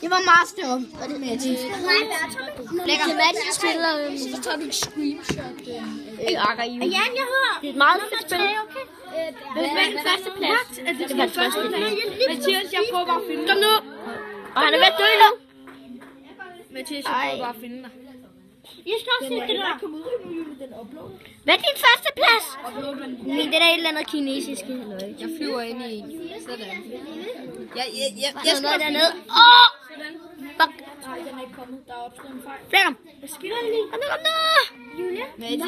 Det var Master med at sige. Lækker. Mads spiller. Så tager vi et screenshot. Ja, jeg hører. Det er et meget fedt spil. Hvad er den første plads? Det var den første plads. Mathias, jeg prøver bare at finde dig. Kom nu. Og han er ved at dø nu. Mathias, jeg prøver bare at finde dig. Jeg skal også se det der. Hvad er din første plads? Men det er et eller andet kinesisk. Jeg flyver ind i sådan. Jeg skal noget dernede. Åh! Fuck. Nej, den er ikke kommet. Der er opstået en fejl. Flæk ham. Kom nu. Men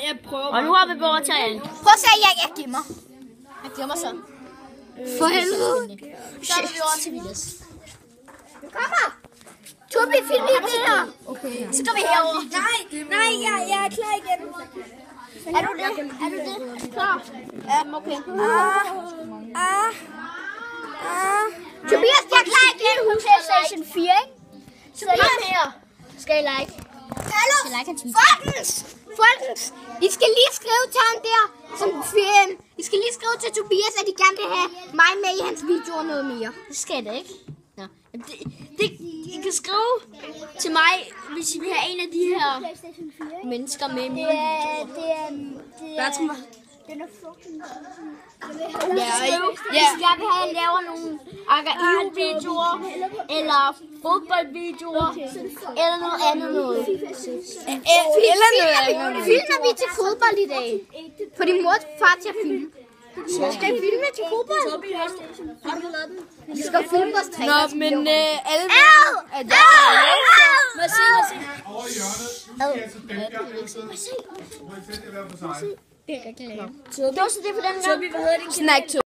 jeg prøver Og nu har vi både til Allen. Prøv at se, jeg gemmer. Jeg gemmer så. For helvede. Så er vi over til Vildes. Kommer! Tobi, film lige det her. Okay. Så går vi herover. Nej, jeg er klar igen. Er du det? Klar? Okay. Tobias, jeg er klar igen. PlayStation 4, ikke? Tobias her. Skal I like? Hallo? Folkens! I skal lige skrive til ham der, som I skal lige skrive til Tobias, at I gerne vil have mig med i hans videoer noget mere. Det skal det ikke. Nå. I kan skrive til mig, hvis I vil have en af de her mennesker med i mine videoer. Den er fucking... Hvis jeg vil have, at jeg laver nogle Agaio-videoer, eller fodboldvideoer, eller noget andet noget. Filmer vi til fodbold i dag? For din mor far til at filme. Skal I filme til fodbold? Har du lavet den? Vi skal filme vores træner. Nå, men alle... Må se. Over i hjørnet. Det var så det for den gang. Snack